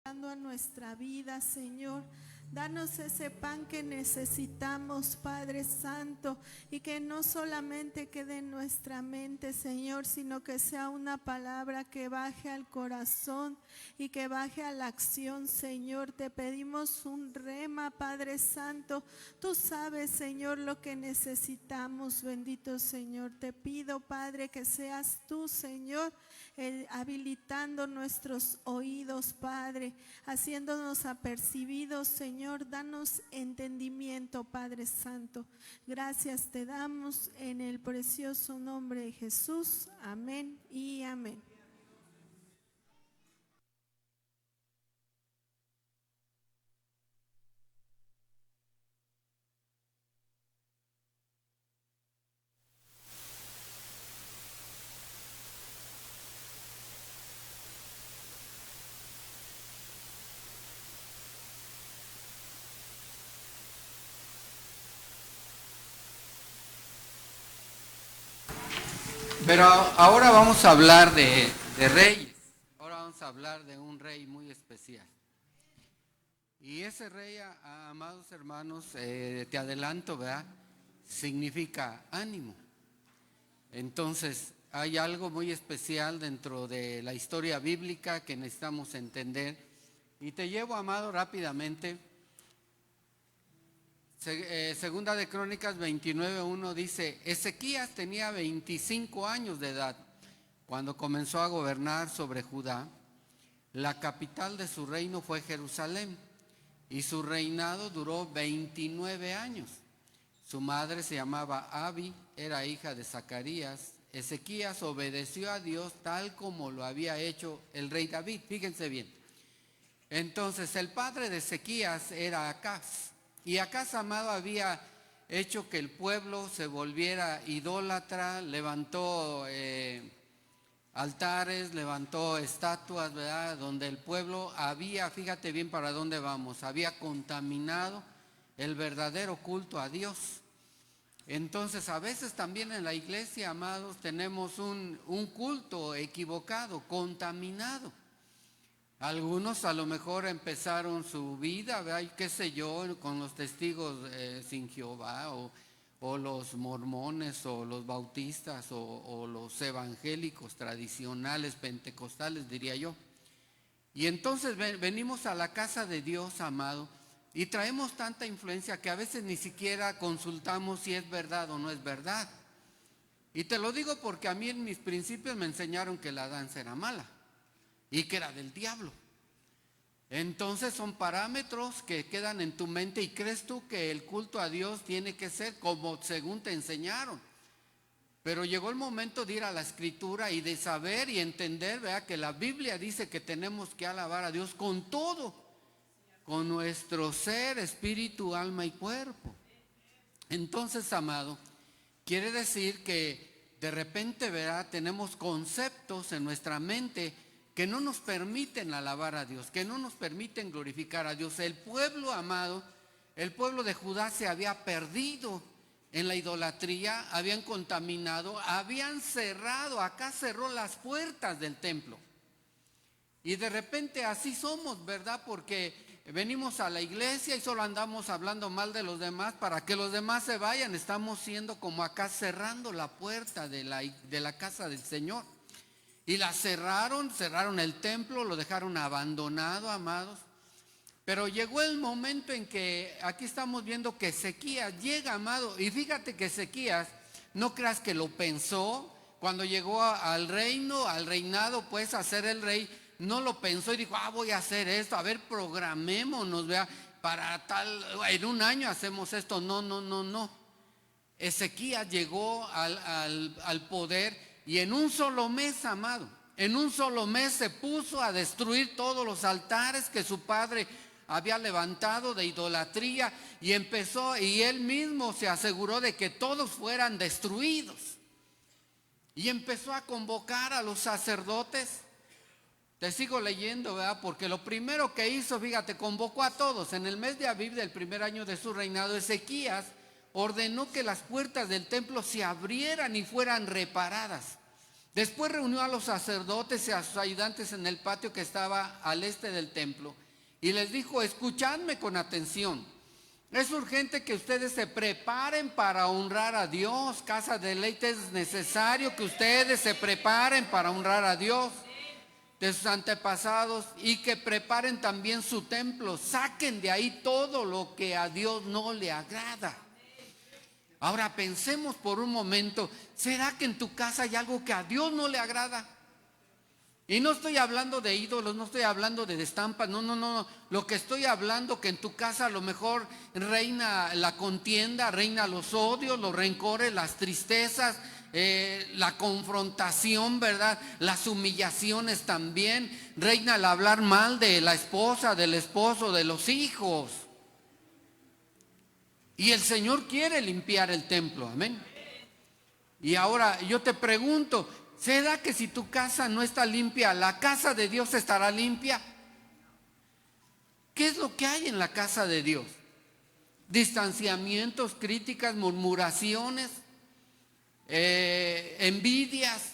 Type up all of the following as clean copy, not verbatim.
A nuestra vida, Señor. Danos ese pan que necesitamos, Padre Santo, y que no solamente quede en nuestra mente, Señor, sino que sea una palabra que baje al corazón y que baje a la acción, Señor. Te pedimos un rema, Padre Santo. Tú sabes, Señor, lo que necesitamos, bendito Señor. Te pido, Padre, que seas tú, Señor, habilitando nuestros oídos, Padre, haciéndonos apercibidos, Señor. Danos entendimiento, Padre Santo. Gracias te damos en el precioso nombre de Jesús. Amén y amén. Pero ahora vamos a hablar de reyes. Ahora vamos a hablar de un rey muy especial. Y ese rey, amados hermanos, te adelanto, ¿verdad? Significa ánimo. Entonces, hay algo muy especial dentro de la historia bíblica que necesitamos entender. Y te llevo, amado, rápidamente. Segunda de Crónicas 29:1 dice: Ezequías tenía 25 años de edad cuando comenzó a gobernar sobre Judá. La capital de su reino fue Jerusalén y su reinado duró 29 años. Su madre se llamaba Abi, era hija de Zacarías. Ezequías obedeció a Dios tal como lo había hecho el rey David. Fíjense bien. Entonces el padre de Ezequías era Acaz. Y Acaz, amado, había hecho que el pueblo se volviera idólatra, levantó altares, levantó estatuas, ¿verdad? Donde el pueblo había, fíjate bien para dónde vamos, había contaminado el verdadero culto a Dios. Entonces, a veces también en la iglesia, amados, tenemos un culto equivocado, contaminado. Algunos a lo mejor empezaron su vida, ¿verdad? Qué sé yo, con los testigos sin Jehová o los mormones o los bautistas o los evangélicos tradicionales, pentecostales, diría yo. Y entonces venimos a la casa de Dios, amado, y traemos tanta influencia que a veces ni siquiera consultamos si es verdad o no es verdad. Y te lo digo porque a mí en mis principios me enseñaron que la danza era mala y que era del diablo. Entonces son parámetros que quedan en tu mente y crees tú que el culto a Dios tiene que ser como según te enseñaron. Pero llegó el momento de ir a la escritura y de saber y entender, ¿verdad?, que la Biblia dice que tenemos que alabar a Dios con todo, con nuestro ser, espíritu, alma y cuerpo. Entonces, amado, quiere decir que de repente, ¿verdad?, tenemos conceptos en nuestra mente que no nos permiten alabar a Dios, que no nos permiten glorificar a Dios. El pueblo, amado, el pueblo de Judá se había perdido en la idolatría, habían contaminado, habían cerrado, acá cerró las puertas del templo. Y de repente así somos, ¿verdad? Porque venimos a la iglesia y solo andamos hablando mal de los demás para que los demás se vayan. Estamos siendo como acá cerrando la puerta de la casa del Señor. Y la cerraron el templo, lo dejaron abandonado, amados. Pero llegó el momento en que aquí estamos viendo que Ezequías llega, amado. Y fíjate que Ezequías, no creas que lo pensó. Cuando llegó al reino, al reinado, pues a ser el rey, no lo pensó y dijo, voy a hacer esto, a ver, programémonos, vea, para tal, en un año hacemos esto. No. Ezequías llegó al poder y en un solo mes, amado, en un solo mes se puso a destruir todos los altares que su padre había levantado de idolatría y empezó, y él mismo se aseguró de que todos fueran destruidos. Y empezó a convocar a los sacerdotes. Te sigo leyendo, ¿verdad? Porque lo primero que hizo, fíjate, convocó a todos. En el mes de Abib del primer año de su reinado, Ezequías ordenó que las puertas del templo se abrieran y fueran reparadas. Después reunió a los sacerdotes y a sus ayudantes en el patio que estaba al este del templo y les dijo: escuchadme con atención. Es urgente que ustedes se preparen para honrar a Dios. Casa de deleite, es necesario que ustedes se preparen para honrar a Dios de sus antepasados y que preparen también su templo. Saquen de ahí todo lo que a Dios no le agrada. Ahora pensemos por un momento, ¿será que en tu casa hay algo que a Dios no le agrada? Y no estoy hablando de ídolos, no estoy hablando de estampas, no. Lo que estoy hablando, que en tu casa a lo mejor reina la contienda, reina los odios, los rencores, las tristezas, la confrontación, ¿verdad? Las humillaciones también. Reina el hablar mal de la esposa, del esposo, de los hijos. Y el Señor quiere limpiar el templo, amén. Y ahora yo te pregunto, ¿será que si tu casa no está limpia, la casa de Dios estará limpia? ¿Qué es lo que hay en la casa de Dios? Distanciamientos, críticas, murmuraciones, envidias.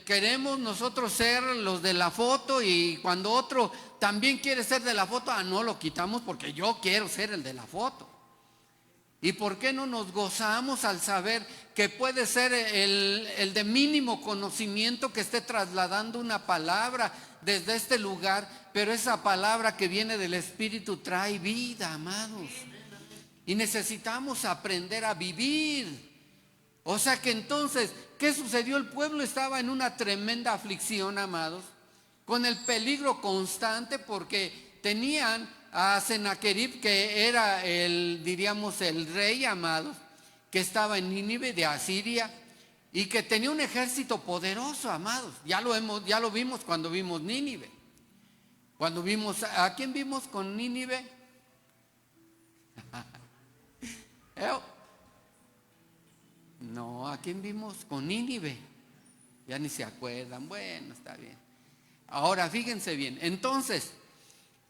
Queremos nosotros ser los de la foto y cuando otro también quiere ser de la foto, no lo quitamos porque yo quiero ser el de la foto. ¿Y por qué no nos gozamos al saber que puede ser el de mínimo conocimiento que esté trasladando una palabra desde este lugar, pero esa palabra que viene del Espíritu trae vida, amados? Y necesitamos aprender a vivir. O sea que entonces, ¿qué sucedió? El pueblo estaba en una tremenda aflicción, amados, con el peligro constante porque tenían a Sennacherib, que era diríamos el rey, amados, que estaba en Nínive de Asiria y que tenía un ejército poderoso, amados. Ya lo vimos cuando vimos Nínive. Cuando vimos, ¿a quién vimos con Nínive? No, ¿a quién vimos con Nínive? Ya ni se acuerdan. Bueno, está bien. Ahora fíjense bien. Entonces,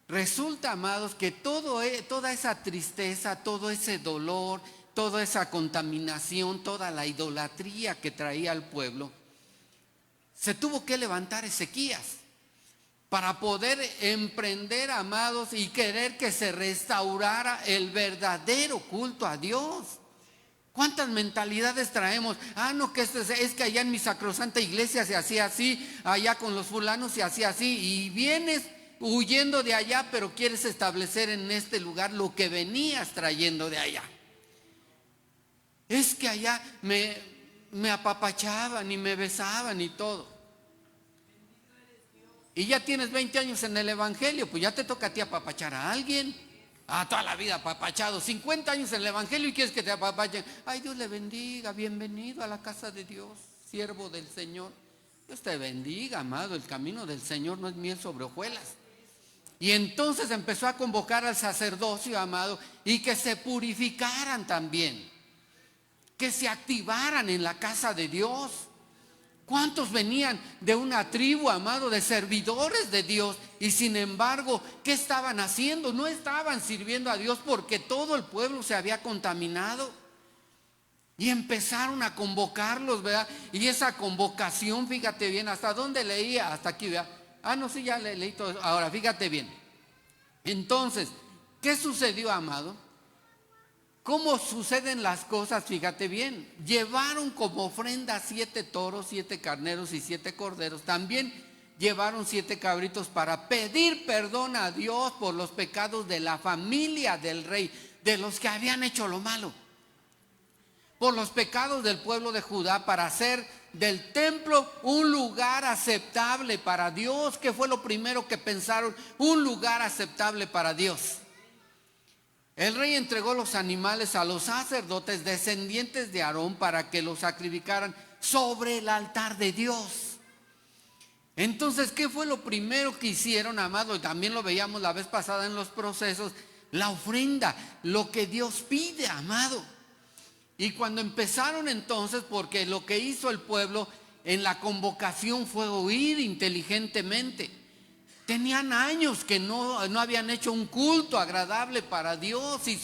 resulta, amados, que toda esa tristeza, todo ese dolor, toda esa contaminación, toda la idolatría que traía al pueblo, se tuvo que levantar Ezequías para poder emprender, amados, y querer que se restaurara el verdadero culto a Dios. ¿Cuántas mentalidades traemos? No, que es que allá en mi sacrosanta iglesia se hacía así, allá con los fulanos se hacía así, y vienes huyendo de allá, pero quieres establecer en este lugar lo que venías trayendo de allá. Es que allá me apapachaban y me besaban y todo. Y ya tienes 20 años en el evangelio, pues ya te toca a ti apapachar a alguien. Toda la vida apapachado, 50 años en el evangelio y quieres que te apapachen. Ay, Dios le bendiga, bienvenido a la casa de Dios, siervo del Señor. Dios te bendiga, amado, el camino del Señor no es miel sobre hojuelas. Y entonces empezó a convocar al sacerdocio, amado, y que se purificaran también, que se activaran en la casa de Dios. ¿Cuántos venían de una tribu, amado, de servidores de Dios? Y sin embargo, ¿qué estaban haciendo? No estaban sirviendo a Dios porque todo el pueblo se había contaminado. Y empezaron a convocarlos, ¿verdad? Y esa convocación, fíjate bien, ¿hasta dónde leía? Hasta aquí, ¿verdad? No, sí, ya leí todo eso. Ahora, fíjate bien. Entonces, ¿qué sucedió, amado? ¿Cómo suceden las cosas? Fíjate bien. Llevaron como ofrenda 7 toros, 7 carneros y 7 corderos. También llevaron 7 cabritos para pedir perdón a Dios por los pecados de la familia del rey, de los que habían hecho lo malo, por los pecados del pueblo de Judá, para hacer del templo un lugar aceptable para Dios. ¿Qué fue lo primero que pensaron? Un lugar aceptable para Dios. El rey entregó los animales a los sacerdotes descendientes de Aarón para que los sacrificaran sobre el altar de Dios. Entonces, ¿qué fue lo primero que hicieron, amado? Y también lo veíamos la vez pasada en los procesos, la ofrenda, lo que Dios pide, amado. Y cuando empezaron entonces, porque lo que hizo el pueblo en la convocación fue oír inteligentemente. Tenían años que no habían hecho un culto agradable para Dios y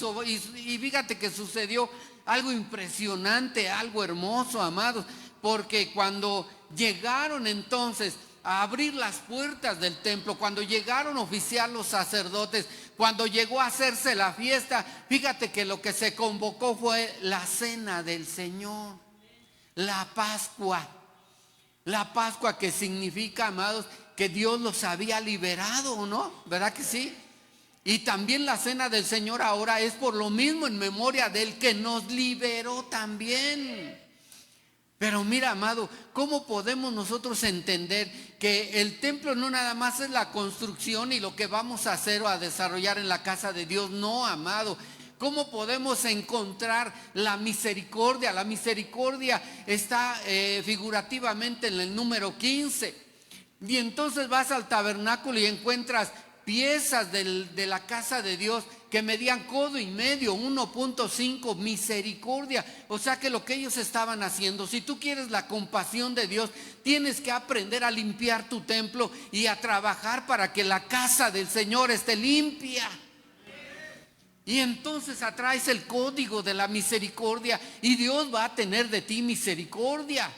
fíjate que sucedió algo impresionante, algo hermoso, amados, porque cuando llegaron entonces a abrir las puertas del templo, cuando llegaron a oficiar los sacerdotes, cuando llegó a hacerse la fiesta, fíjate que lo que se convocó fue la cena del Señor, la Pascua que significa, amados, que Dios los había liberado, ¿no? ¿Verdad que sí? Y también la cena del Señor ahora es por lo mismo en memoria del que nos liberó también. Pero mira, amado, ¿cómo podemos nosotros entender que el templo no nada más es la construcción y lo que vamos a hacer o a desarrollar en la casa de Dios? No, amado. ¿Cómo podemos encontrar la misericordia? La misericordia está figurativamente en el número 15. Y entonces vas al tabernáculo y encuentras piezas de la casa de Dios que medían codo y medio, 1.5, misericordia. O sea que lo que ellos estaban haciendo, si tú quieres la compasión de Dios, tienes que aprender a limpiar tu templo y a trabajar para que la casa del Señor esté limpia. Y entonces atraes el código de la misericordia y Dios va a tener de ti misericordia.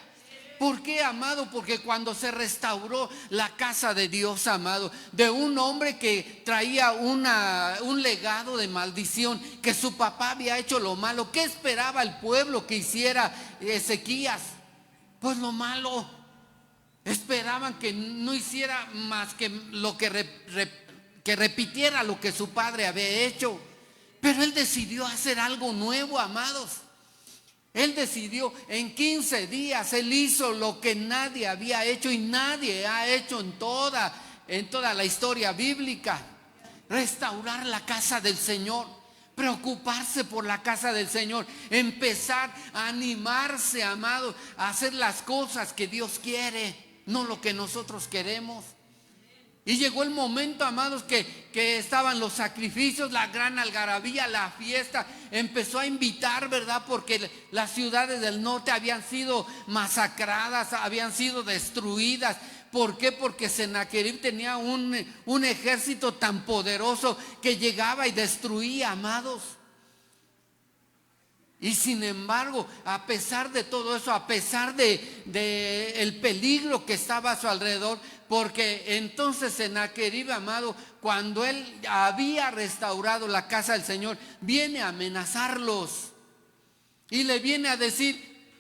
¿Por qué, amado? Porque cuando se restauró la casa de Dios, amado, de un hombre que traía un legado de maldición, que su papá había hecho lo malo, ¿qué esperaba el pueblo que hiciera Ezequías? Pues lo malo. Esperaban que no hiciera más que lo que repitiera lo que su padre había hecho. Pero él decidió hacer algo nuevo, amados. Él decidió, en 15 días, él hizo lo que nadie había hecho y nadie ha hecho en toda la historia bíblica. Restaurar la casa del Señor, preocuparse por la casa del Señor, empezar a animarse, amado, a hacer las cosas que Dios quiere, no lo que nosotros queremos. Y llegó el momento, amados, que estaban los sacrificios, la gran algarabía, la fiesta. Empezó a invitar, ¿verdad? Porque las ciudades del norte habían sido masacradas, habían sido destruidas. ¿Por qué? Porque Sennacherib tenía un ejército tan poderoso que llegaba y destruía, amados. Y sin embargo, a pesar de todo eso, a pesar de el peligro que estaba a su alrededor, porque entonces Sennacherib, amado, cuando él había restaurado la casa del Señor, viene a amenazarlos y le viene a decir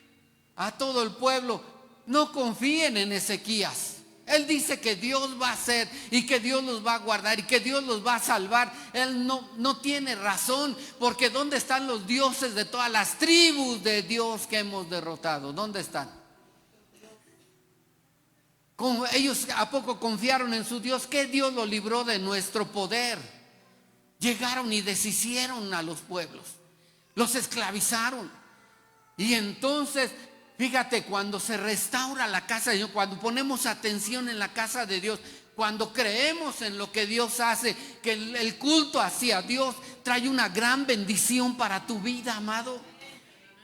a todo el pueblo: no confíen en Ezequías. Él dice que Dios va a hacer y que Dios los va a guardar y que Dios los va a salvar. Él no tiene razón, porque ¿dónde están los dioses de todas las tribus de Dios que hemos derrotado? ¿Dónde están? Ellos ¿a poco confiaron en su Dios? ¿Qué Dios lo libró de nuestro poder? Llegaron y deshicieron a los pueblos, los esclavizaron. Y entonces, fíjate, cuando se restaura la casa de Dios, cuando ponemos atención en la casa de Dios, cuando creemos en lo que Dios hace, que el culto hacia Dios trae una gran bendición para tu vida, amado.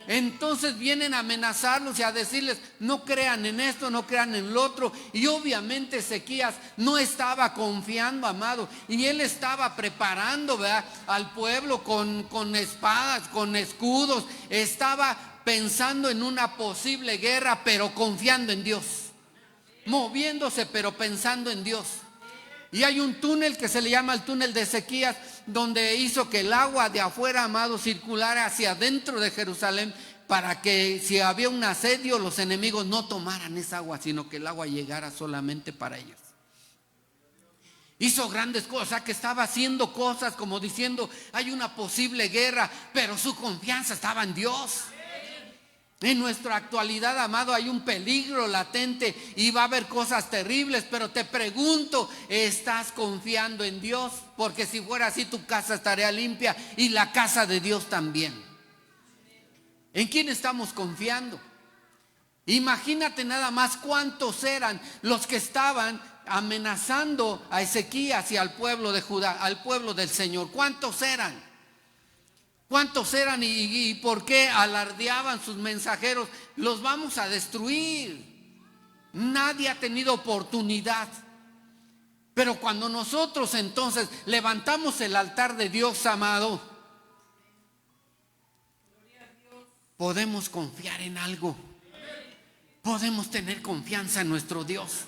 Entonces vienen a amenazarlos y a decirles: no crean en esto, no crean en lo otro. Y obviamente Ezequías no estaba confiando, amado, y él estaba preparando, ¿verdad?, al pueblo con espadas, con escudos. Estaba pensando en una posible guerra, pero confiando en Dios, moviéndose pero pensando en Dios. Y hay un túnel que se le llama el túnel de Ezequías, donde hizo que el agua de afuera, amado, circulara hacia adentro de Jerusalén, para que si había un asedio, los enemigos no tomaran esa agua, sino que el agua llegara solamente para ellos. Hizo grandes cosas, que estaba haciendo cosas como diciendo: hay una posible guerra, pero su confianza estaba en Dios. En nuestra actualidad, amado, hay un peligro latente y va a haber cosas terribles, pero te pregunto: ¿estás confiando en Dios? Porque si fuera así, tu casa estaría limpia y la casa de Dios también. ¿En quién estamos confiando? Imagínate nada más cuántos eran los que estaban amenazando a Ezequías y al pueblo de Judá, al pueblo del Señor. ¿Cuántos eran? ¿Cuántos eran y por qué alardeaban sus mensajeros? Los vamos a destruir. Nadie ha tenido oportunidad. Pero cuando nosotros entonces levantamos el altar de Dios, amado, podemos confiar en algo. Podemos tener confianza en nuestro Dios.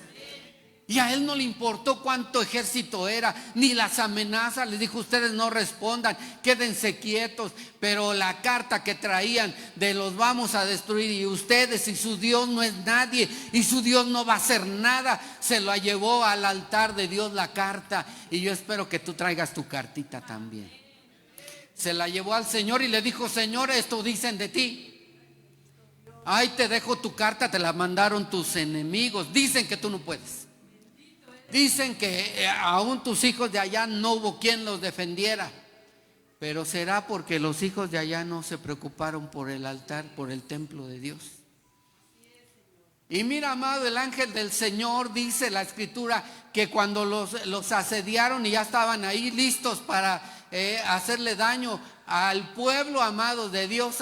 Y a él no le importó cuánto ejército era, ni las amenazas. Les dijo: ustedes no respondan, quédense quietos. Pero la carta que traían de los vamos a destruir, y ustedes, y su Dios no es nadie, y su Dios no va a hacer nada, se la llevó al altar de Dios la carta. Y yo espero que tú traigas tu cartita también. Se la llevó al Señor y le dijo: Señor, esto dicen de ti. Ahí te dejo tu carta, te la mandaron tus enemigos. Dicen que tú no puedes. Dicen que aún tus hijos de allá no hubo quien los defendiera. Pero será porque los hijos de allá no se preocuparon por el altar, por el templo de Dios. Y mira, amado, el ángel del Señor, dice la escritura, que cuando los asediaron y ya estaban ahí listos para hacerle daño al pueblo amado de Dios,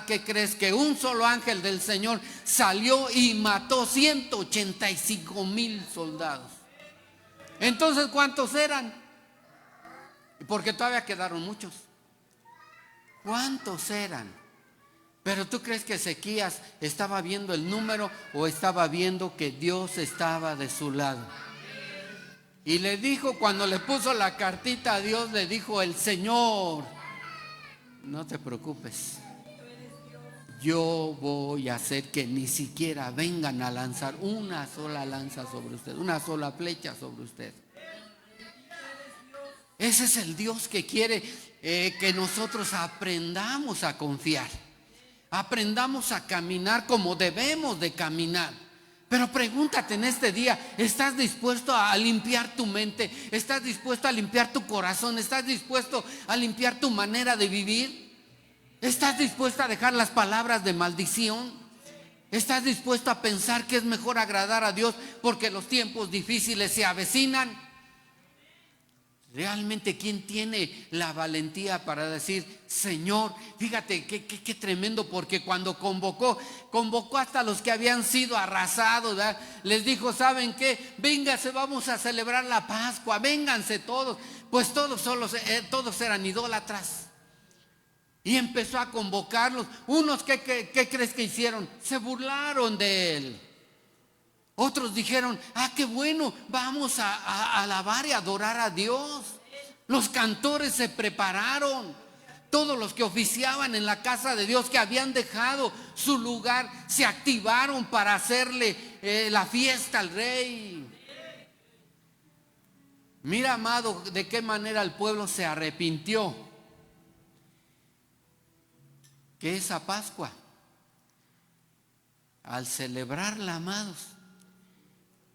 ¿qué crees? Que un solo ángel del Señor salió y mató 185,000 soldados. Entonces, ¿cuántos eran? Porque todavía quedaron muchos. ¿Cuántos eran? Pero ¿tú crees que Ezequías estaba viendo el número o estaba viendo que Dios estaba de su lado? Y le dijo, cuando le puso la cartita a Dios, le dijo el Señor: no te preocupes, yo voy a hacer que ni siquiera vengan a lanzar una sola lanza sobre usted, una sola flecha sobre usted. Ese es el Dios que quiere que nosotros aprendamos a confiar, aprendamos a caminar como debemos de caminar. Pero pregúntate en este día: ¿estás dispuesto a limpiar tu mente? ¿Estás dispuesto a limpiar tu corazón? ¿Estás dispuesto a limpiar tu manera de vivir? ¿Estás dispuesto a dejar las palabras de maldición? ¿Estás dispuesto a pensar que es mejor agradar a Dios porque los tiempos difíciles se avecinan? Realmente, ¿quién tiene la valentía para decir: Señor? Fíjate qué tremendo, porque cuando convocó hasta los que habían sido arrasados, ¿verdad? Les dijo: ¿saben qué? Vénganse, vamos a celebrar la Pascua, vénganse todos. Pues todos eran idólatras. Y empezó a convocarlos. Unos, ¿qué crees que hicieron? Se burlaron de él. Otros dijeron: qué bueno, vamos a alabar y adorar a Dios. Los cantores se prepararon. Todos los que oficiaban en la casa de Dios, que habían dejado su lugar, se activaron para hacerle la fiesta al rey. Mira, amado, de qué manera el pueblo se arrepintió. Que esa Pascua, al celebrarla, amados,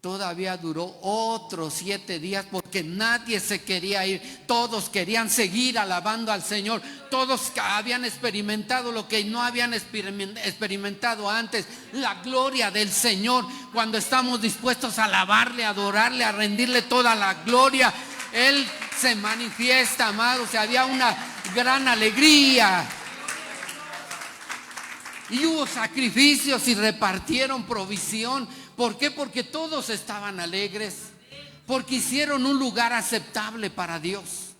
todavía duró otros 7 días, porque nadie se quería ir. Todos querían seguir alabando al Señor. Todos habían experimentado lo que no habían experimentado antes: la gloria del Señor. Cuando estamos dispuestos a alabarle, a adorarle, a rendirle toda la gloria, Él se manifiesta, amados. Había una gran alegría. Y hubo sacrificios y repartieron provisión. ¿Por qué? Porque todos estaban alegres, porque hicieron un lugar aceptable para Dios.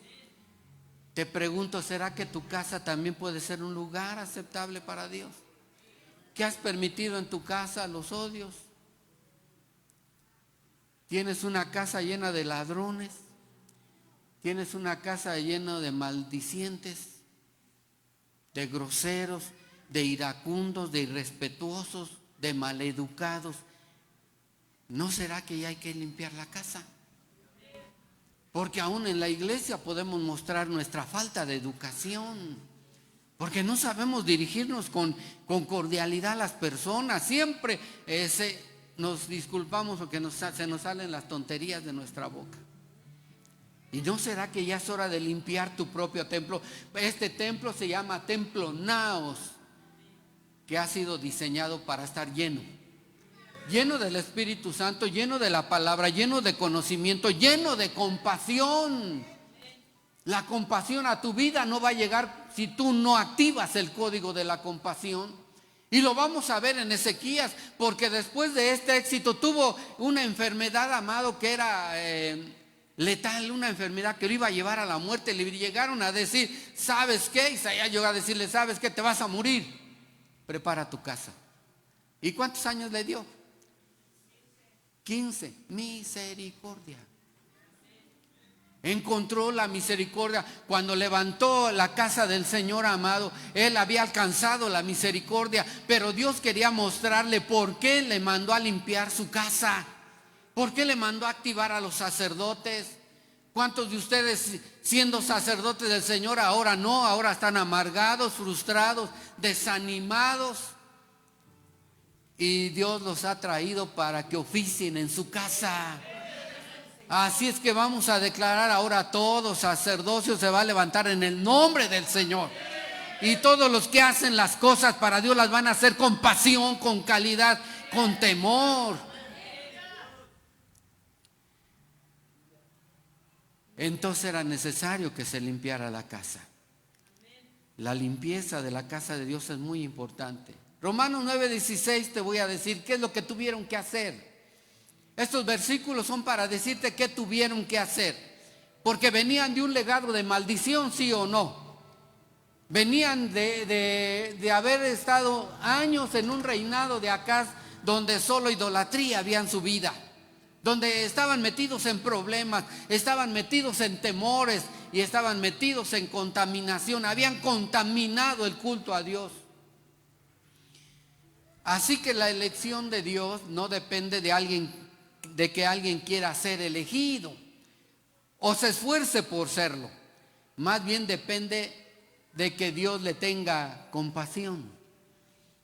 Te pregunto, ¿será que tu casa también puede ser un lugar aceptable para Dios? ¿Qué has permitido en tu casa? Los odios. Tienes una casa llena de ladrones. Tienes una casa llena de maldicientes, de groseros, de iracundos, de irrespetuosos, de maleducados. ¿No será que ya hay que limpiar la casa? Porque aún en la iglesia podemos mostrar nuestra falta de educación, porque no sabemos dirigirnos con cordialidad a las personas. Siempre nos disculpamos porque se nos salen las tonterías de nuestra boca. ¿Y no será que ya es hora de limpiar tu propio templo? Este templo se llama Templo Naos, que ha sido diseñado para estar lleno del Espíritu Santo, lleno de la palabra, lleno de conocimiento, lleno de compasión. La compasión a tu vida no va a llegar si tú no activas el código de la compasión. Y lo vamos a ver en Ezequías, porque después de este éxito tuvo una enfermedad, amado, que era letal, una enfermedad que lo iba a llevar a la muerte. Le llegaron a decir: ¿sabes qué? Isaías llegó a decirle: ¿sabes qué? Te vas a morir. prepara tu casa. ¿Y cuántos años le dio? 15. Misericordia. Encontró la misericordia. Cuando levantó la casa del Señor, amado, él había alcanzado la misericordia, pero Dios quería mostrarle por qué le mandó a limpiar su casa, por qué le mandó a activar a los sacerdotes. ¿Cuántos de ustedes, siendo sacerdotes del Señor, ahora no? Ahora están amargados, frustrados, desanimados, y Dios los ha traído para que oficien en su casa. Así es que vamos a declarar ahora: todo sacerdocio se va a levantar en el nombre del Señor. Y todos los que hacen las cosas para Dios las van a hacer con pasión, con calidad, con temor. Entonces era necesario que se limpiara la casa. La limpieza de la casa de Dios es muy importante. Romanos 9:16 te voy a decir qué es lo que tuvieron que hacer. Estos versículos son para decirte qué tuvieron que hacer, porque venían de un legado de maldición, sí o no. Venían de haber estado años en un reinado de Acaz, donde solo idolatría había en su vida, donde estaban metidos en problemas, estaban metidos en temores y estaban metidos en contaminación. Habían contaminado el culto a Dios. Así que la elección de Dios no depende de que alguien quiera ser elegido o se esfuerce por serlo. Más bien depende de que Dios le tenga compasión.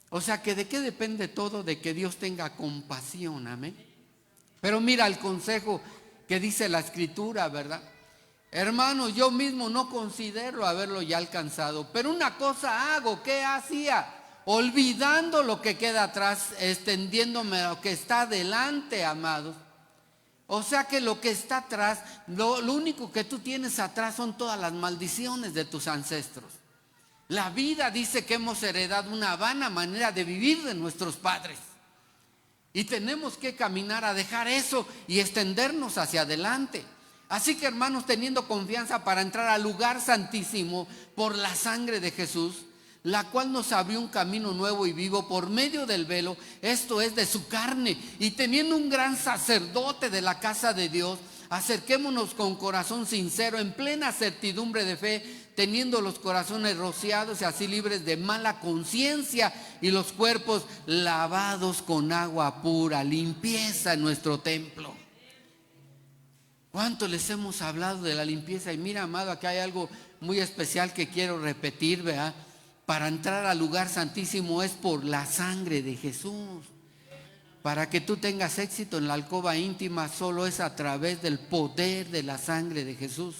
O sea, que ¿de qué depende todo? De que Dios tenga compasión, amén. Pero mira el consejo que dice la Escritura, ¿verdad? Hermanos, yo mismo no considero haberlo ya alcanzado, pero una cosa hago. ¿Qué hacía? Olvidando lo que queda atrás, extendiéndome a lo que está delante, amados. O sea que lo que está atrás, lo único que tú tienes atrás son todas las maldiciones de tus ancestros. La vida dice que hemos heredado una vana manera de vivir de nuestros padres. Y tenemos que caminar a dejar eso y extendernos hacia adelante. Así que, hermanos, teniendo confianza para entrar al lugar santísimo por la sangre de Jesús, la cual nos abrió un camino nuevo y vivo por medio del velo, esto es, de su carne, y teniendo un gran sacerdote de la casa de Dios, acerquémonos con corazón sincero, en plena certidumbre de fe, teniendo los corazones rociados y así libres de mala conciencia, y los cuerpos lavados con agua pura. Limpieza en nuestro templo. ¿Cuánto les hemos hablado de la limpieza? Y mira, amado, aquí hay algo muy especial que quiero repetir, ¿verdad? Para entrar al lugar santísimo es por la sangre de Jesús. Para que tú tengas éxito en la alcoba íntima, solo es a través del poder de la sangre de Jesús.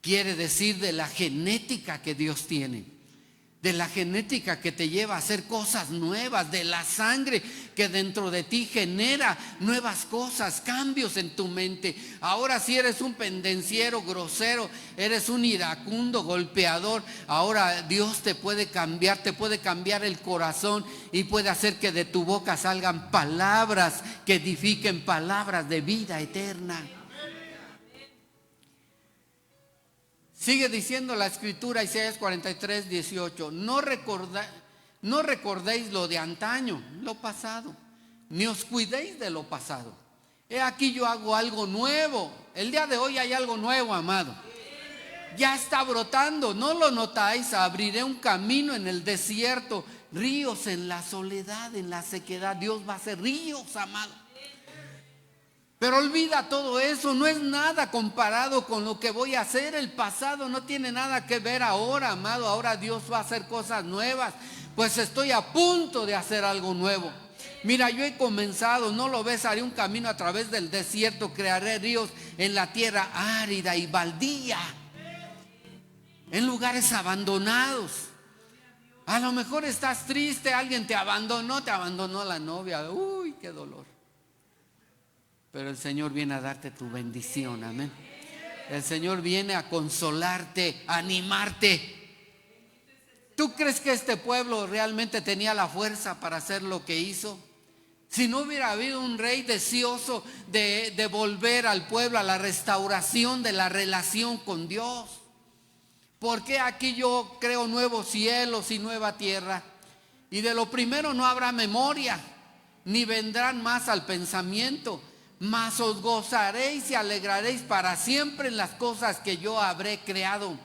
Quiere decir de la genética que Dios tiene, de la genética que te lleva a hacer cosas nuevas, de la sangre que dentro de ti genera nuevas cosas, cambios en tu mente. Ahora si eres un pendenciero, grosero, eres un iracundo, golpeador, ahora Dios te puede cambiar el corazón y puede hacer que de tu boca salgan palabras que edifiquen, palabras de vida eterna. Sigue diciendo la Escritura, Isaías 43:18, no recordéis lo de antaño, lo pasado, ni os cuidéis de lo pasado. He aquí yo hago algo nuevo. El día de hoy hay algo nuevo, amado. Ya está brotando, ¿no lo notáis? Abriré un camino en el desierto, ríos en la soledad, en la sequedad. Dios va a hacer ríos, amado. Pero olvida todo eso, no es nada comparado con lo que voy a hacer. El pasado no tiene nada que ver ahora, amado. Ahora Dios va a hacer cosas nuevas, pues estoy a punto de hacer algo nuevo. Mira, yo he comenzado, ¿no lo ves? Haré un camino a través del desierto, crearé ríos en la tierra árida y baldía, en lugares abandonados. A lo mejor estás triste, alguien te abandonó la novia. Uy, qué dolor. Pero el Señor viene a darte tu bendición, amén. El Señor viene a consolarte, a animarte. ¿Tú crees que este pueblo realmente tenía la fuerza para hacer lo que hizo? Si no hubiera habido un rey deseoso de volver al pueblo a la restauración de la relación con Dios. ¿Por qué aquí yo creo nuevos cielos y nueva tierra? Y de lo primero no habrá memoria, ni vendrán más al pensamiento, mas os gozaréis y alegraréis para siempre en las cosas que yo habré creado.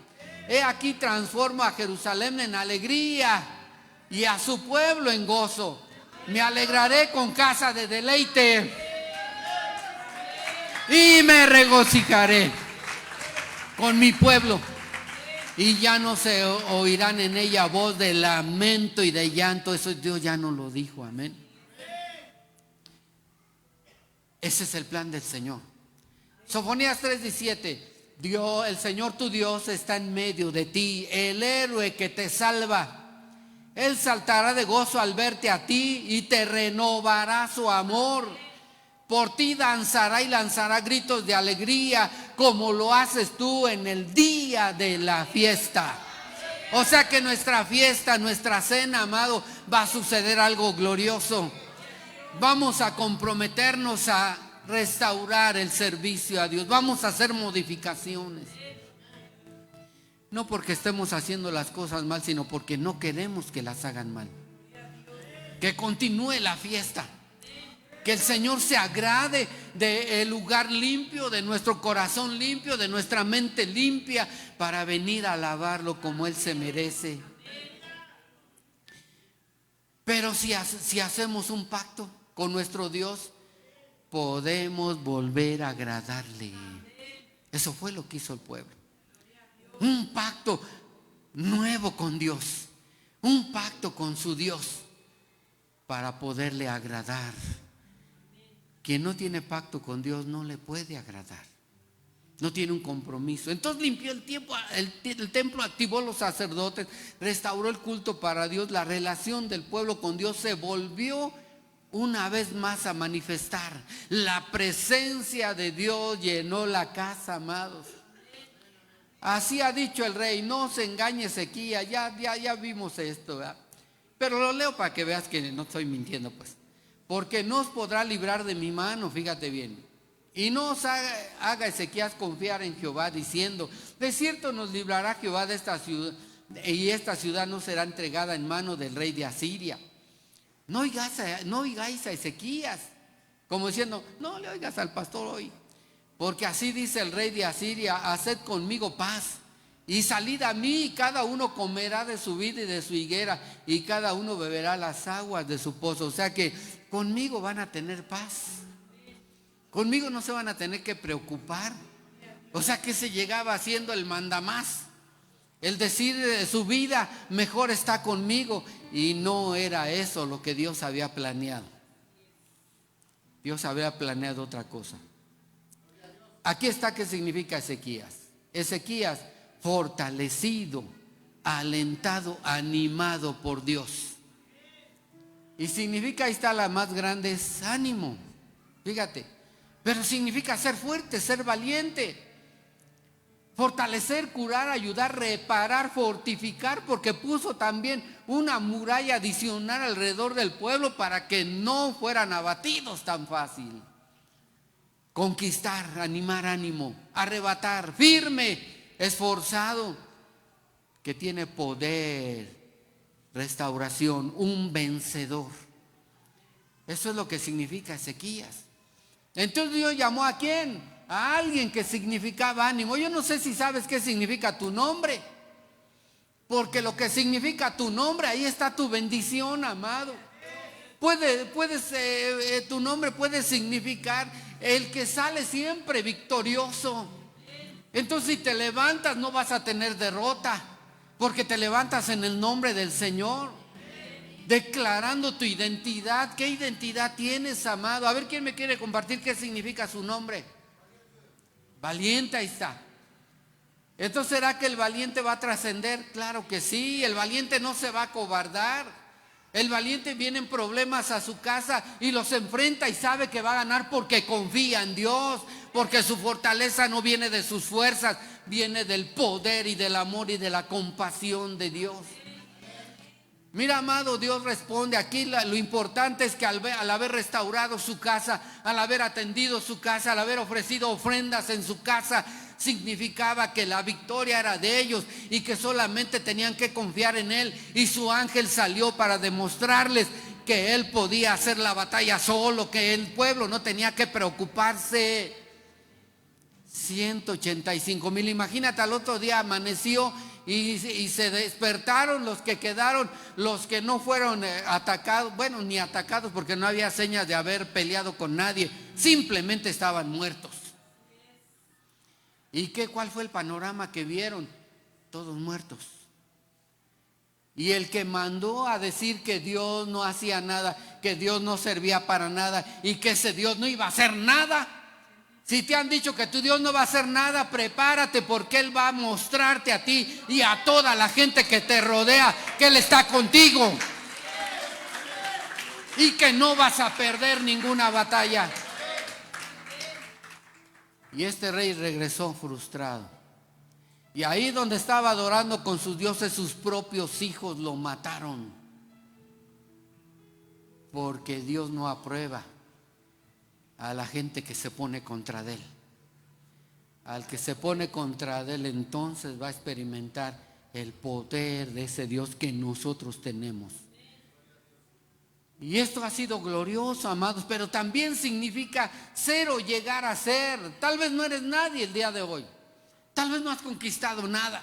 He aquí transformo a Jerusalén en alegría y a su pueblo en gozo. Me alegraré con casa de deleite y me regocijaré con mi pueblo. Y ya no se oirán en ella voz de lamento y de llanto. Eso Dios ya no lo dijo, amén. Ese es el plan del Señor. Sofonías 3:17. Dios, el Señor tu Dios está en medio de ti, el héroe que te salva. Él saltará de gozo al verte a ti y te renovará su amor. Por ti danzará y lanzará gritos de alegría, como lo haces tú en el día de la fiesta. O sea que nuestra fiesta, nuestra cena, amado, va a suceder algo glorioso. Vamos a comprometernos a restaurar el servicio a Dios. Vamos a hacer modificaciones. No porque estemos haciendo las cosas mal, sino porque no queremos que las hagan mal. Que continúe la fiesta. Que el Señor se agrade del lugar limpio, de nuestro corazón limpio, de nuestra mente limpia, para venir a alabarlo como Él se merece. Pero si hacemos un pacto con nuestro Dios, podemos volver a agradarle. Eso fue lo que hizo el pueblo. Un pacto nuevo con Dios, un pacto con su Dios, para poderle agradar. Quien no tiene pacto con Dios no le puede agradar, no tiene un compromiso. Entonces limpió el templo, activó los sacerdotes, restauró el culto para Dios. La relación del pueblo con Dios se volvió una vez más a manifestar. La presencia de Dios llenó la casa, amados. Así ha dicho el rey: no se engañe Ezequías. Ya vimos esto, ¿verdad? Pero lo leo para que veas que no estoy mintiendo, pues. Porque no os podrá librar de mi mano, fíjate bien. Y no os haga Ezequías confiar en Jehová, diciendo: de cierto nos librará Jehová de esta ciudad, y esta ciudad no será entregada en mano del rey de Asiria. No oigáis a Ezequías, como diciendo: no le oigas al pastor hoy. Porque así dice el rey de Asiria: haced conmigo paz, y salid a mí, y cada uno comerá de su vid y de su higuera, y cada uno beberá las aguas de su pozo. O sea que conmigo van a tener paz. Conmigo no se van a tener que preocupar. O sea que se llegaba haciendo el mandamás, el decir de su vida: mejor está conmigo. Y no era eso lo que Dios había planeado. Dios había planeado otra cosa. Aquí está qué significa Ezequías. Ezequías, fortalecido, alentado, animado por Dios. Y significa, ahí está la más grande, es ánimo. Fíjate. Pero significa ser fuerte, ser valiente. Fortalecer, curar, ayudar, reparar, fortificar, porque puso también una muralla adicional alrededor del pueblo para que no fueran abatidos tan fácil. Conquistar, animar ánimo, arrebatar, firme, esforzado, que tiene poder, restauración, un vencedor. Eso es lo que significa Ezequías. Entonces Dios llamó ¿a quién? A alguien que significaba ánimo. Yo no sé si sabes qué significa tu nombre, porque lo que significa tu nombre, ahí está tu bendición, amado. Tu nombre puede significar el que sale siempre victorioso. Entonces si te levantas no vas a tener derrota, porque te levantas en el nombre del Señor, declarando tu identidad. ¿Qué identidad tienes, amado? A ver, ¿quién me quiere compartir qué significa su nombre? Valiente, ahí está. Entonces, ¿será que el valiente va a trascender? Claro que sí. El valiente no se va a acobardar. El valiente viene en problemas a su casa y los enfrenta y sabe que va a ganar porque confía en Dios, porque su fortaleza no viene de sus fuerzas, viene del poder y del amor y de la compasión de Dios. Mira, amado, Dios responde aquí. Lo importante es que al haber restaurado su casa, al haber atendido su casa, al haber ofrecido ofrendas en su casa, significaba que la victoria era de ellos y que solamente tenían que confiar en Él. Y su ángel salió para demostrarles que Él podía hacer la batalla solo, que el pueblo no tenía que preocuparse. 185,000, imagínate, al otro día amaneció y se despertaron los que quedaron, los que no fueron atacados, bueno, ni atacados porque no había señas de haber peleado con nadie, simplemente estaban muertos. ¿Y cuál fue el panorama que vieron? Todos muertos. Y el que mandó a decir que Dios no hacía nada, que Dios no servía para nada y que ese Dios no iba a hacer nada. Si te han dicho que tu Dios no va a hacer nada, prepárate, porque Él va a mostrarte a ti y a toda la gente que te rodea que Él está contigo y que no vas a perder ninguna batalla. Y este rey regresó frustrado. Y ahí donde estaba adorando con sus dioses, sus propios hijos lo mataron. Porque Dios no aprueba a la gente que se pone contra de Él. Al que se pone contra de Él, entonces va a experimentar el poder de ese Dios que nosotros tenemos. Y esto ha sido glorioso, amados, pero también significa ser o llegar a ser. Tal vez no eres nadie el día de hoy. Tal vez no has conquistado nada.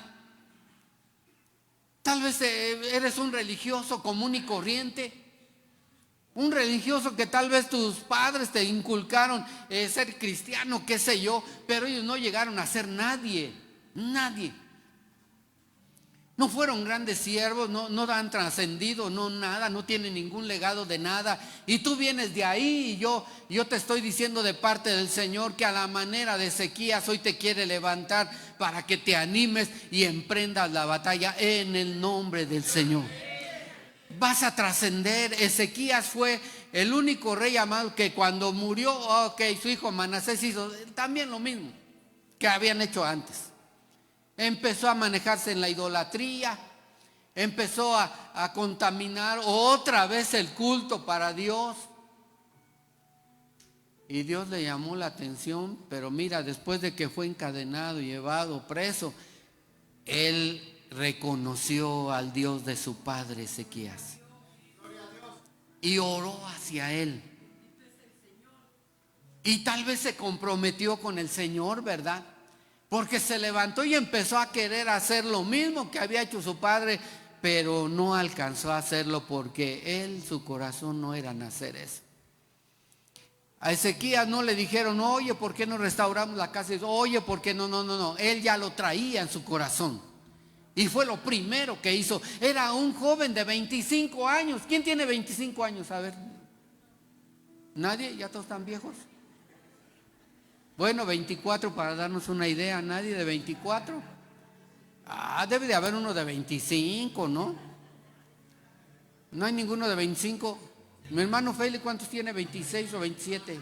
Tal vez eres un religioso común y corriente. Un religioso que tal vez tus padres te inculcaron ser cristiano, qué sé yo, pero ellos no llegaron a ser nadie. No fueron grandes siervos, no han trascendido, no nada, no tienen ningún legado de nada. Y tú vienes de ahí y yo te estoy diciendo de parte del Señor que a la manera de Ezequías hoy te quiere levantar para que te animes y emprendas la batalla en el nombre del Señor. Vas a trascender. Ezequías fue el único rey, amado, que cuando murió, su hijo Manasés hizo también lo mismo que habían hecho antes. Empezó a manejarse en la idolatría, empezó a contaminar otra vez el culto para Dios. Y Dios le llamó la atención, pero mira, después de que fue encadenado y llevado preso, él reconoció al Dios de su padre Ezequías y oró hacia él. Y tal vez se comprometió con el Señor, ¿verdad? Porque se levantó y empezó a querer hacer lo mismo que había hecho su padre, pero no alcanzó a hacerlo porque él, su corazón no era en hacer eso. A Ezequías no le dijeron, oye, ¿por qué no restauramos la casa? Oye, ¿por qué no? Él ya lo traía en su corazón. Y fue lo primero que hizo. Era un joven de 25 años. ¿Quién tiene 25 años? A ver. ¿Nadie? ¿Ya todos están viejos? Bueno, 24 para darnos una idea. ¿Nadie de 24? Debe de haber uno de 25, ¿no? No hay ninguno de 25. Mi hermano Félix, ¿cuántos tiene? 26 o 27.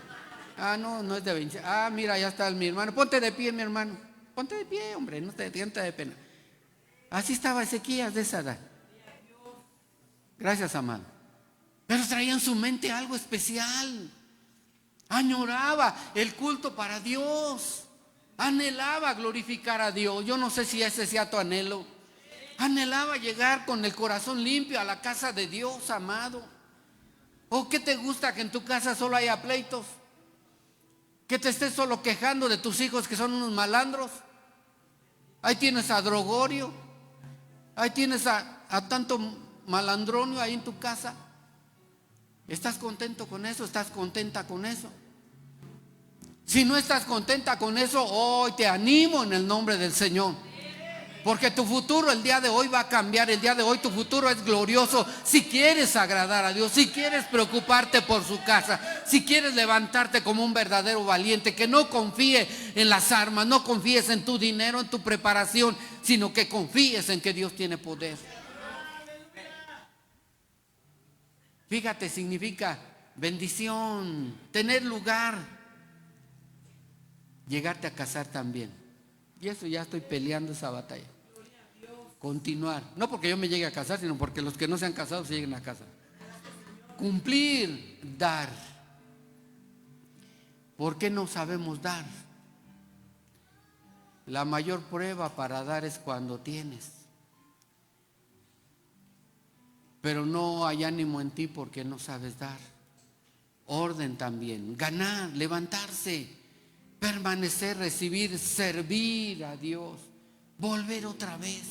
No es de 26. Mira, ya está mi hermano. Ponte de pie, mi hermano. Ponte de pie, hombre, no te de pena. Así estaba Ezequías de esa edad. Gracias, amado. Pero traía en su mente algo especial. Añoraba el culto para Dios. Anhelaba glorificar a Dios. Yo no sé si ese sea tu anhelo. Anhelaba llegar con el corazón limpio a la casa de Dios, amado. ¿O qué te gusta que en tu casa solo haya pleitos? ¿Que te estés solo quejando de tus hijos que son unos malandros? Ahí tienes a Drogorio. Ahí tienes a tanto malandronio ahí en tu casa. ¿Estás contento con eso? ¿Estás contenta con eso? Si no estás contenta con eso, hoy te animo en el nombre del Señor. Porque tu futuro el día de hoy va a cambiar. El día de hoy tu futuro es glorioso. Si quieres agradar a Dios, si quieres preocuparte por su casa, si quieres levantarte como un verdadero valiente, que no confíe en las armas, no confíes en tu dinero, en tu preparación, sino que confíes en que Dios tiene poder. Fíjate, significa bendición, tener lugar, llegarte a casar también. Y eso ya estoy peleando esa batalla. Continuar. No porque yo me llegue a casar, sino porque los que no se han casado se lleguen a casar. Cumplir, dar. ¿Por qué no sabemos dar? La mayor prueba para dar es cuando tienes. Pero no hay ánimo en ti porque no sabes dar. Orden también, ganar, levantarse, permanecer, recibir, servir a Dios, volver otra vez.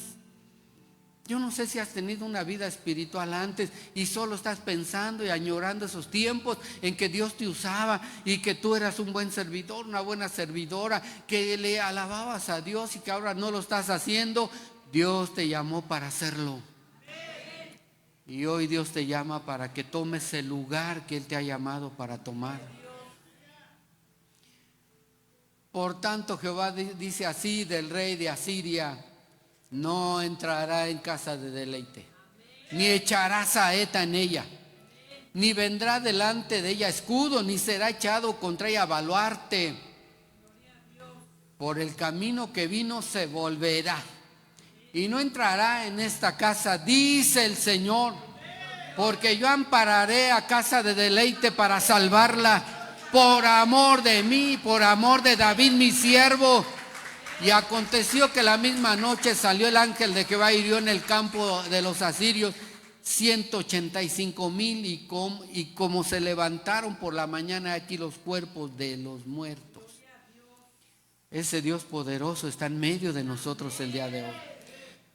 Yo no sé si has tenido una vida espiritual antes y solo estás pensando y añorando esos tiempos en que Dios te usaba y que tú eras un buen servidor, una buena servidora, que le alababas a Dios y que ahora no lo estás haciendo. Dios te llamó para hacerlo. Y hoy Dios te llama para que tomes el lugar que Él te ha llamado para tomar. Por tanto, Jehová dice así del rey de Asiria: no entrará en casa de deleite, ni echará saeta en ella, ni vendrá delante de ella escudo, ni será echado contra ella baluarte. Por el camino que vino se volverá, y no entrará en esta casa, dice el Señor, porque yo ampararé a casa de deleite para salvarla, por amor de mí, por amor de David mi siervo. Y aconteció que la misma noche salió el ángel de Jehová, hirió en el campo de los asirios 185,000, y como se levantaron por la mañana, aquí los cuerpos de los muertos. Ese Dios poderoso está en medio de nosotros el día de hoy.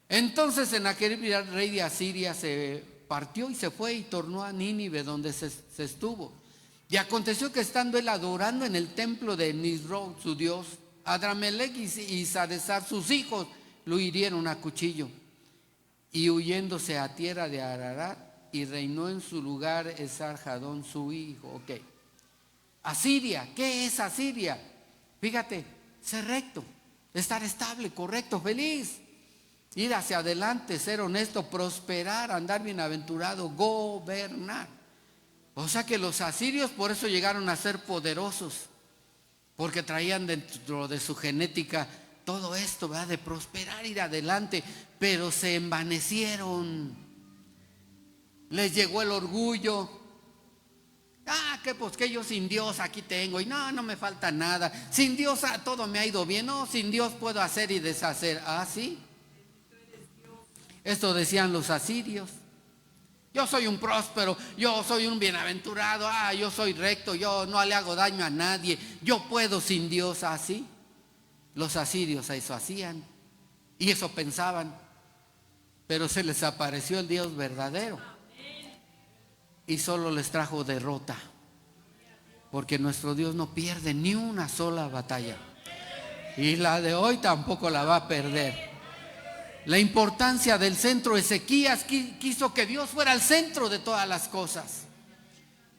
Entonces Sennacherib, rey de Asiria, se partió y se fue y tornó a Nínive, donde se estuvo. Y aconteció que estando él adorando en el templo de Nisroch, su dios, Adramelech y Saresar, sus hijos, lo hirieron a cuchillo. Y huyéndose a tierra de Ararat, y reinó en su lugar Esarhadón, su hijo. Ok. Asiria, ¿qué es Asiria? Fíjate, ser recto, estar estable, correcto, feliz, ir hacia adelante, ser honesto, prosperar, andar bienaventurado, gobernar. O sea que los asirios por eso llegaron a ser poderosos, porque traían dentro de su genética todo esto, ¿verdad?, de prosperar, ir adelante, pero se envanecieron. Les llegó el orgullo. Pues que yo sin Dios aquí tengo, y no me falta nada. Sin Dios todo me ha ido bien. No, sin Dios puedo hacer y deshacer. ¿Sí? Esto decían los asirios. Yo soy un próspero, yo soy un bienaventurado, yo soy recto, yo no le hago daño a nadie, yo puedo sin Dios. ¿Sí? Los asirios eso hacían y eso pensaban, pero se les apareció el Dios verdadero y solo les trajo derrota, porque nuestro Dios no pierde ni una sola batalla, y la de hoy tampoco la va a perder. La importancia del centro, Ezequías quiso que Dios fuera el centro de todas las cosas,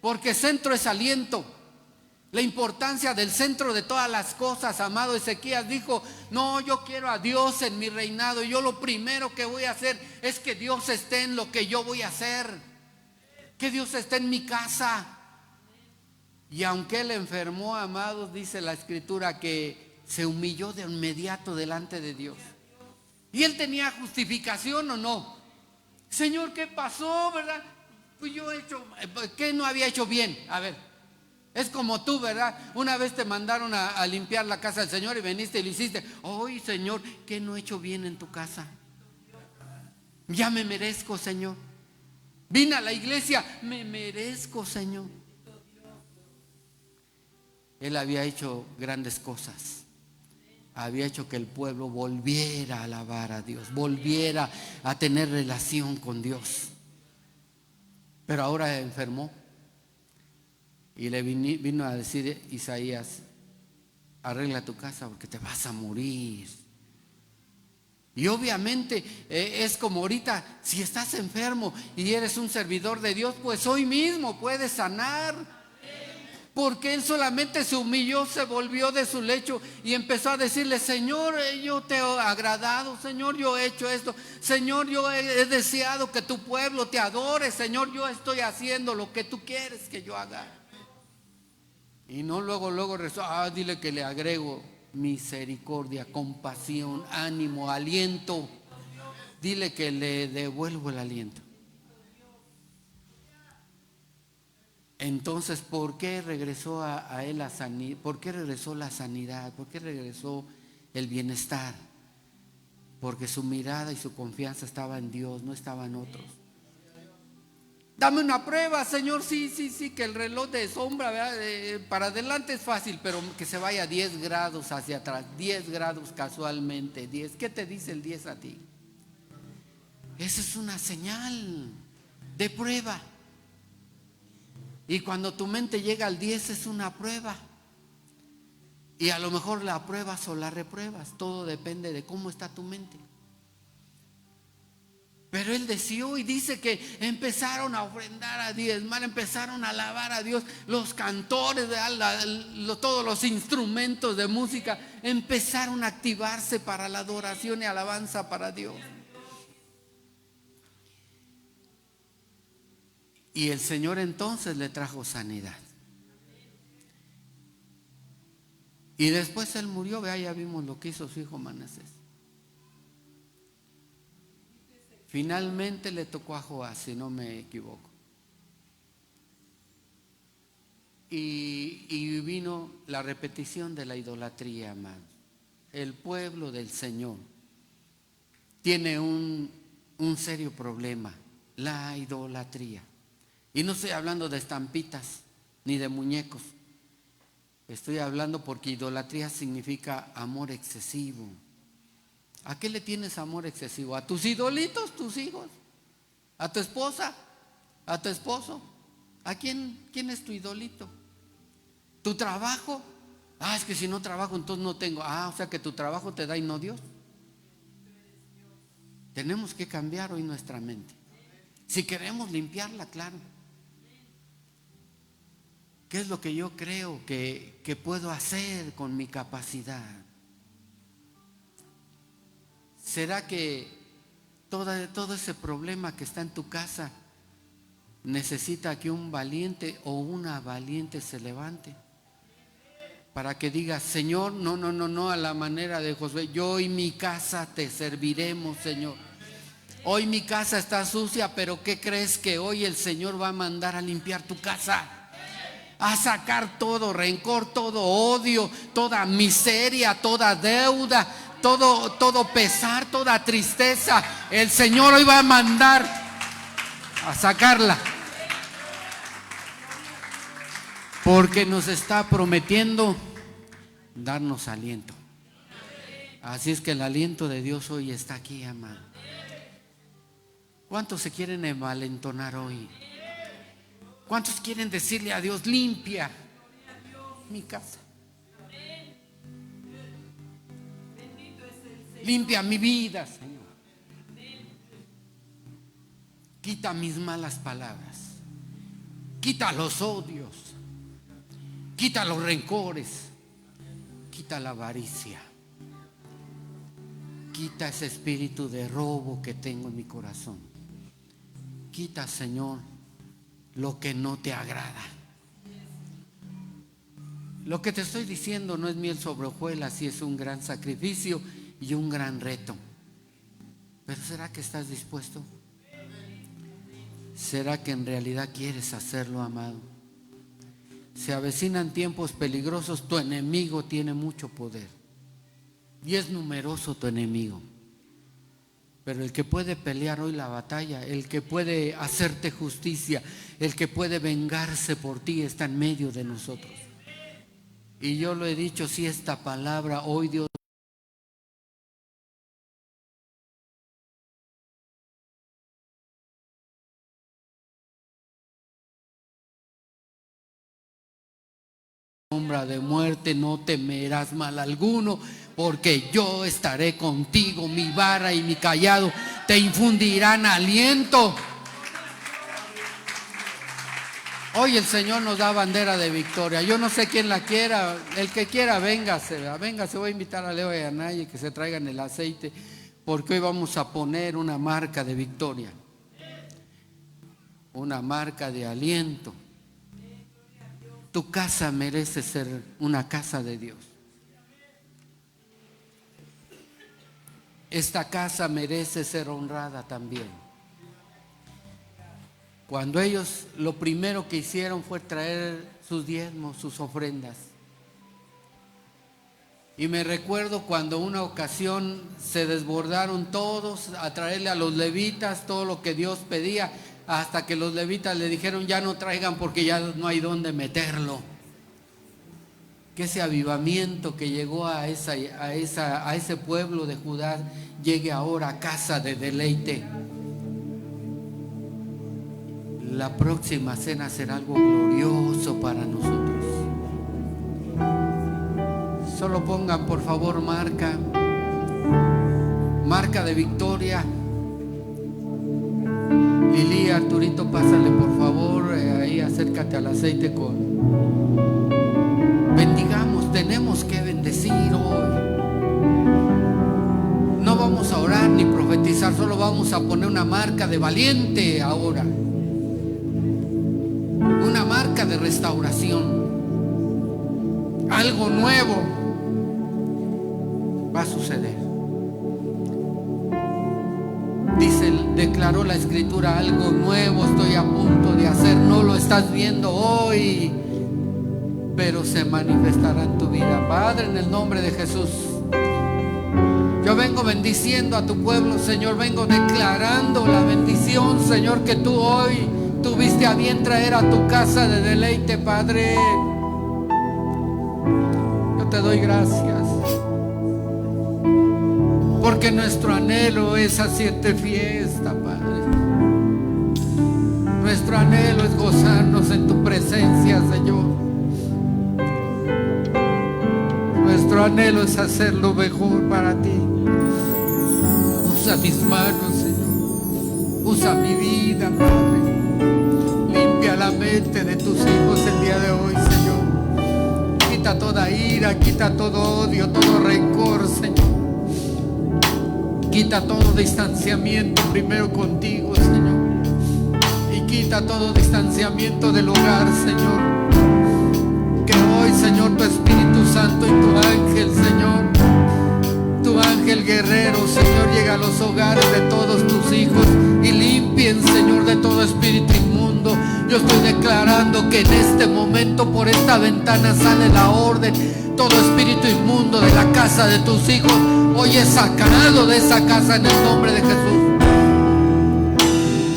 porque centro es aliento. La importancia del centro de todas las cosas, amado. Ezequías dijo: no, yo quiero a Dios en mi reinado, y yo lo primero que voy a hacer es que Dios esté en lo que yo voy a hacer, que Dios esté en mi casa. Y aunque él enfermó, amados, dice la escritura que se humilló de inmediato delante de Dios. ¿Y él tenía justificación o no? Señor, ¿qué pasó, verdad? Pues yo he hecho, ¿qué no había hecho bien? A ver, es como tú, ¿verdad? Una vez te mandaron a limpiar la casa del Señor y veniste y lo hiciste. Oye, Señor, ¿qué no he hecho bien en tu casa? Ya me merezco, Señor. Vine a la iglesia, me merezco, Señor. Él había hecho grandes cosas. Había hecho que el pueblo volviera a alabar a Dios, volviera a tener relación con Dios. Pero ahora enfermó. Y le vino a decir Isaías: arregla tu casa porque te vas a morir. Y obviamente es como ahorita, si estás enfermo y eres un servidor de Dios, pues hoy mismo puedes sanar. Porque él solamente se humilló, se volvió de su lecho y empezó a decirle: Señor, yo te he agradado, Señor, yo he hecho esto, Señor, yo he deseado que tu pueblo te adore, Señor, yo estoy haciendo lo que tú quieres que yo haga. Y no luego rezó: dile que le agrego misericordia, compasión, ánimo, aliento. Dile que le devuelvo el aliento. Entonces, ¿por qué regresó a él la sanidad? ¿Por qué regresó la sanidad? ¿Por qué regresó el bienestar, porque su mirada y su confianza estaba en Dios, no estaba en otros. Dame una prueba, Señor, sí, que el reloj de sombra, ¿verdad? Para adelante es fácil, pero que se vaya 10 grados hacia atrás, 10 grados casualmente, 10. ¿Qué te dice el 10 a ti? Esa es una señal de prueba. Y cuando tu mente llega al 10 es una prueba. Y a lo mejor la apruebas o la repruebas, todo depende de cómo está tu mente. Pero él deseó y dice que empezaron a ofrendar, a diezmar, empezaron a alabar a Dios. Los cantores, todos los instrumentos de música empezaron a activarse para la adoración y alabanza para Dios. Y el Señor entonces le trajo sanidad. Y después él murió, vea, ya vimos lo que hizo su hijo Manasés. Finalmente le tocó a Joás, si no me equivoco. Y vino la repetición de la idolatría, amado. El pueblo del Señor tiene un serio problema, la idolatría. Y no estoy hablando de estampitas ni de muñecos. Estoy hablando porque idolatría significa amor excesivo. ¿A qué le tienes amor excesivo? ¿A tus idolitos, tus hijos? ¿A tu esposa? ¿A tu esposo? ¿A quién es tu idolito? ¿Tu trabajo? Es que si no trabajo entonces no tengo. O sea que tu trabajo te da y no Dios. Tenemos que cambiar hoy nuestra mente. Si queremos limpiarla, claro. ¿Qué es lo que yo creo que puedo hacer con mi capacidad? ¿Será que todo ese problema que está en tu casa necesita que un valiente o una valiente se levante? Para que diga, Señor, no, a la manera de Josué, yo y mi casa te serviremos, Señor. Hoy mi casa está sucia, pero ¿qué crees? Que hoy el Señor va a mandar a limpiar tu casa, a sacar todo rencor, todo odio, toda miseria, toda deuda, todo pesar, toda tristeza. El Señor hoy va a mandar a sacarla, porque nos está prometiendo darnos aliento. Así es que el aliento de Dios hoy está aquí, amado. ¿Cuántos se quieren envalentonar hoy? ¿Cuántos quieren decirle a Dios, limpia mi casa? Limpia mi vida, Señor. Quita mis malas palabras. Quita los odios. Quita los rencores. Quita la avaricia. Quita ese espíritu de robo que tengo en mi corazón. Quita, Señor, lo que no te agrada. Lo que te estoy diciendo no es miel sobre hojuelas, sí es un gran sacrificio y un gran reto. Pero ¿será que estás dispuesto? ¿Será que en realidad quieres hacerlo, amado? Se avecinan tiempos peligrosos, tu enemigo tiene mucho poder y es numeroso tu enemigo. Pero el que puede pelear hoy la batalla, el que puede hacerte justicia, el que puede vengarse por ti está en medio de nosotros. Y yo lo he dicho, si esta palabra hoy Dios sombra de muerte, no temerás mal alguno, porque yo estaré contigo, mi vara y mi cayado te infundirán aliento. Hoy el Señor nos da bandera de victoria. Yo no sé quién la quiera, el que quiera, véngase, voy a invitar a Leo y a Naye que se traigan el aceite, porque hoy vamos a poner una marca de victoria, una marca de aliento. Tu casa merece ser una casa de Dios. Esta casa merece ser honrada también. Cuando ellos lo primero que hicieron fue traer sus diezmos, sus ofrendas. Y me recuerdo cuando una ocasión se desbordaron todos a traerle a los levitas todo lo que Dios pedía, hasta que los levitas le dijeron ya no traigan porque ya no hay dónde meterlo. Que ese avivamiento que llegó a ese pueblo de Judá llegue ahora a casa de deleite. La próxima cena será algo glorioso para nosotros. Solo pongan por favor marca de victoria. Lili, Arturito, pásale por favor, ahí acércate al aceite bendigamos, tenemos que bendecir hoy. No vamos a orar ni profetizar, solo vamos a poner una marca de valiente ahora. Una marca de restauración. Algo nuevo va a suceder. Dice, declaró la escritura, algo nuevo estoy a punto de hacer. No lo estás viendo hoy, pero se manifestará en tu vida. Padre, en el nombre de Jesús, yo vengo bendiciendo a tu pueblo, Señor. Vengo declarando la bendición, Señor, que tú hoy tuviste a bien traer a tu casa de deleite, Padre. Yo te doy gracias, porque nuestro anhelo es hacerte fiesta, Padre. Nuestro anhelo es gozarnos en tu presencia, Señor. Nuestro anhelo es hacer lo mejor para ti. Usa mis manos, Señor. Usa mi vida, Padre. Limpia la mente de tus hijos el día de hoy, Señor. Quita toda ira, quita todo odio, todo rencor, Señor. Quita todo distanciamiento primero contigo, Señor. Y quita todo distanciamiento del hogar, Señor. Que hoy, Señor, tu Espíritu Santo y tu ángel, Señor, tu ángel guerrero, Señor, llegue a los hogares de todos tus hijos y limpien, Señor, de todo espíritu inmundo. Yo estoy declarando que en este momento por esta ventana sale la orden. Todo espíritu inmundo de la casa de tus hijos hoy es sacado de esa casa en el nombre de Jesús.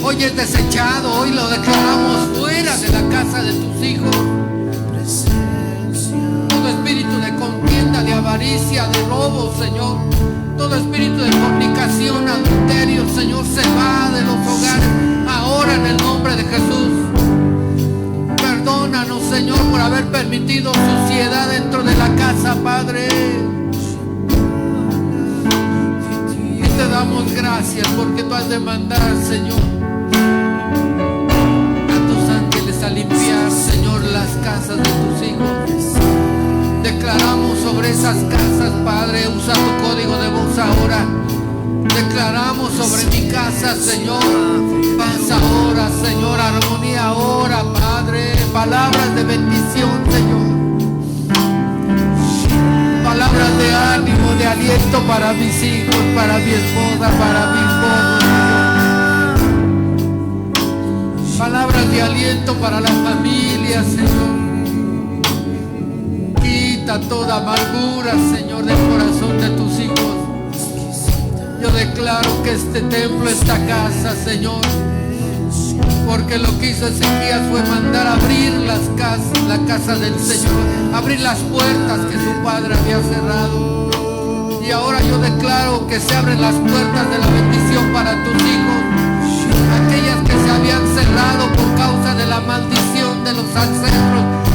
Hoy es desechado, hoy lo declaramos fuera de la casa de tus hijos. Todo espíritu de contienda, de avaricia, de robo, Señor. Todo espíritu de fornicación, adulterio, Señor, se va de los hogares ahora en el nombre de Jesús. Perdónanos, Señor, por haber permitido suciedad dentro de la casa, Padre. Y te damos gracias porque tú has de mandar, Señor, a tus ángeles a limpiar, Señor, las casas de tus hijos. Declaramos sobre esas casas, Padre, usa tu código de voz ahora. Declaramos sobre mi casa, Señor, paz ahora, Señor, armonía ahora, Padre. Palabras de bendición, Señor. Palabras de ánimo, de aliento para mis hijos, para mi esposa, para mi esposo. Palabras de aliento para la familia, Señor. Quita toda amargura, Señor, del corazón de tus hijos. Yo declaro que este templo, esta casa, Señor, porque lo que hizo Ezequías fue mandar abrir las casas, la casa del Señor, abrir las puertas que su padre había cerrado. Y ahora yo declaro que se abren las puertas de la bendición para tus hijos, aquellas que se habían cerrado por causa de la maldición de los ancestros.